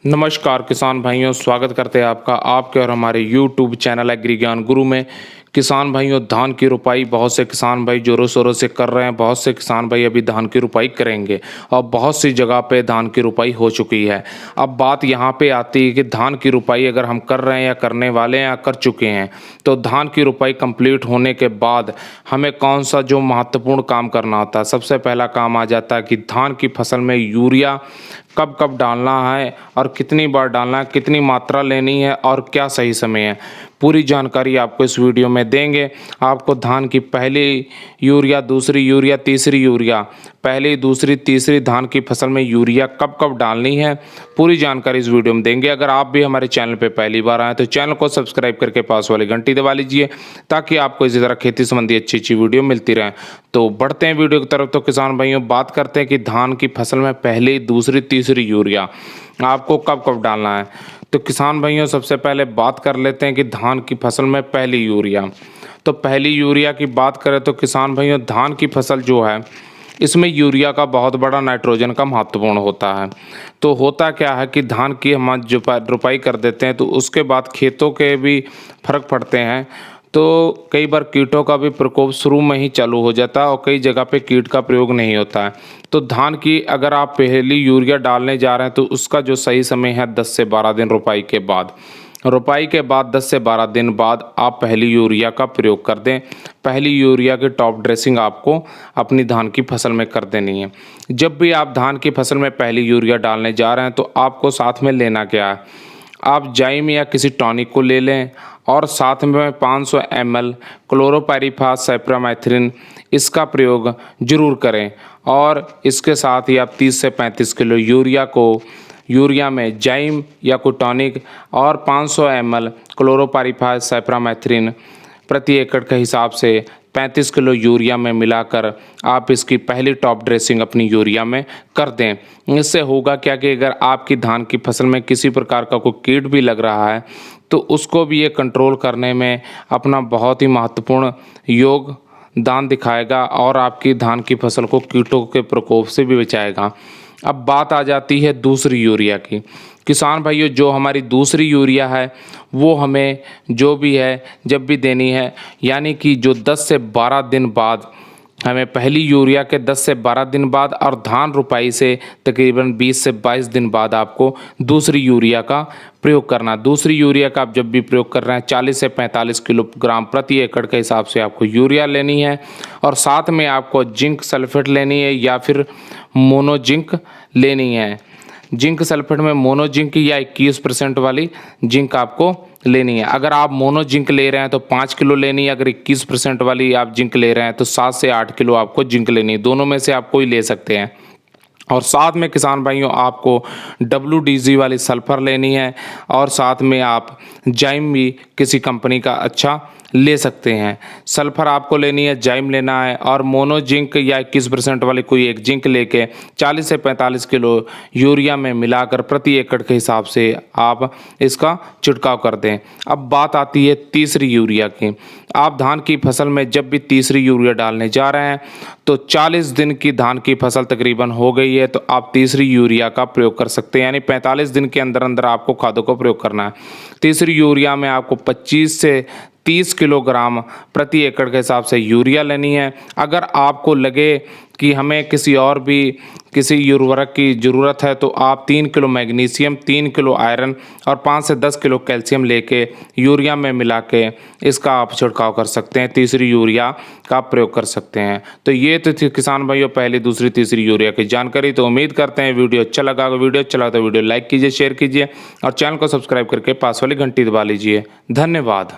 नमस्कार किसान भाइयों, स्वागत करते हैं आपका आपके और हमारे यूट्यूब चैनल एग्री ज्ञान गुरु में। किसान भाइयों, धान की रुपाई बहुत से किसान भाई जोरों शोरों से कर रहे हैं। बहुत से किसान भाई अभी धान की रुपाई करेंगे और बहुत सी जगह पे धान की रुपाई हो चुकी है। अब बात यहाँ पे आती है कि धान की रुपाई अगर हम कर रहे हैं या करने वाले हैं या कर चुके हैं, तो धान की रुपाई कंप्लीट होने के बाद हमें कौन सा जो महत्वपूर्ण काम करना होता है। सबसे पहला काम आ जाता है कि धान की फसल में यूरिया कब कब डालना है और कितनी बार डालना है, कितनी मात्रा लेनी है और क्या सही समय है। पूरी जानकारी आपको इस वीडियो में देंगे। आपको धान की पहली यूरिया, दूसरी यूरिया, तीसरी यूरिया, पहली, दूसरी, तीसरी धान की फसल में यूरिया कब कब डालनी है, पूरी जानकारी इस वीडियो में देंगे। अगर आप भी हमारे चैनल पे पहली बार आए तो चैनल को सब्सक्राइब करके पास वाली घंटी दबा लीजिए, ताकि आपको इसी तरह खेती संबंधी अच्छी अच्छी वीडियो मिलती रहे। तो बढ़ते हैं वीडियो की तरफ। तो किसान भाइयों, बात करते हैं कि धान की फसल में पहली, दूसरी, तीसरी यूरिया आपको कब कब डालना है। तो किसान भाइयों, सबसे पहले बात कर लेते हैं कि धान की फसल में पहली यूरिया। तो पहली यूरिया की बात करें तो किसान भाइयों, धान की फसल जो है इसमें यूरिया का बहुत बड़ा नाइट्रोजन का महत्वपूर्ण होता है। तो होता क्या है कि धान की हम जो रुपाई कर देते हैं तो उसके बाद खेतों के भी फर्क पड़ते हैं। तो कई बार कीटों का भी प्रकोप शुरू में ही चालू हो जाता है और कई जगह पे कीट का प्रयोग नहीं होता है। तो धान की अगर आप पहली यूरिया डालने जा रहे हैं तो उसका जो सही समय है 10 से 12 दिन रुपाई के बाद। रुपाई के बाद 10 से 12 दिन बाद आप पहली यूरिया का प्रयोग कर दें। पहली यूरिया की टॉप ड्रेसिंग आपको अपनी धान की फसल में कर देनी है। जब भी आप धान की फसल में पहली यूरिया डालने जा रहे हैं तो आपको साथ में लेना क्या है, आप जाइम या किसी टॉनिक को ले लें और साथ में 500 ml क्लोरोपाइरीफास साइप्रामेथ्रिन इसका प्रयोग जरूर करें। और इसके साथ ही आप 30 से 35 किलो यूरिया में जाइम या कोई टॉनिक और 500 ml क्लोरोपाइरीफास साइप्रामेथ्रिन प्रति एकड़ के हिसाब से 35 किलो यूरिया में मिलाकर आप इसकी पहली टॉप ड्रेसिंग अपनी यूरिया में कर दें। इससे होगा क्या कि अगर आपकी धान की फसल में किसी प्रकार का कोई कीट भी लग रहा है तो उसको भी ये कंट्रोल करने में अपना बहुत ही महत्वपूर्ण योगदान दिखाएगा और आपकी धान की फसल को कीटों के प्रकोप से भी बचाएगा। अब बात आ जाती है दूसरी यूरिया की। किसान भाइयों, जो हमारी दूसरी यूरिया है वो हमें जो भी है जब भी देनी है, यानी कि जो 10 से 12 दिन बाद हमें पहली यूरिया के 10 से 12 दिन बाद और धान रुपाई से तकरीबन 20 से 22 दिन बाद आपको दूसरी यूरिया का प्रयोग करना। दूसरी यूरिया का आप जब भी प्रयोग कर रहे हैं 40 से 45 किलोग्राम प्रति एकड़ के हिसाब से आपको यूरिया लेनी है और साथ में आपको जिंक सल्फेट लेनी है या फिर मोनो जिंक लेनी है। जिंक सल्फेट में मोनो जिंक या 21% वाली जिंक आपको लेनी है। अगर आप मोनो जिंक ले रहे हैं तो 5 किलो लेनी है। अगर 21% वाली आप जिंक ले रहे हैं तो 7 से 8 किलो आपको जिंक लेनी है। दोनों में से आप कोई ले सकते हैं। और साथ में किसान भाइयों, आपको WDG वाली सल्फर लेनी है और साथ में आप जाइम भी किसी कंपनी का अच्छा ले सकते हैं। सल्फर आपको लेनी है, जाइम लेना है और मोनो जिंक या 21% वाली कोई एक जिंक लेके 40 से 45 किलो यूरिया में मिलाकर प्रति एकड़ के हिसाब से आप इसका छिड़काव कर दें। अब बात आती है तीसरी यूरिया की। आप धान की फसल में जब भी तीसरी यूरिया डालने जा रहे हैं तो 40 दिन की धान की फसल तकरीबन हो गई है तो आप तीसरी यूरिया का प्रयोग कर सकते हैं। यानी 45 दिन के अंदर अंदर आपको खादों का प्रयोग करना है। तीसरी यूरिया में आपको 25 से 30 किलोग्राम प्रति एकड़ के हिसाब से यूरिया लेनी है। अगर आपको लगे कि हमें किसी उर्वरक की ज़रूरत है तो आप 3 किलो मैग्नीशियम, 3 किलो आयरन और 5 से 10 किलो कैल्शियम लेके यूरिया में मिला के इसका आप छिड़काव कर सकते हैं। तीसरी यूरिया का प्रयोग कर सकते हैं। तो ये तो थी किसान भाइयों पहली, दूसरी, तीसरी यूरिया की जानकारी। तो उम्मीद करते हैं वीडियो अच्छा लगा। अगर वीडियो अच्छा लगा तो वीडियो लाइक कीजिए, शेयर कीजिए और चैनल को सब्सक्राइब करके पास वाली घंटी दबा लीजिए। धन्यवाद।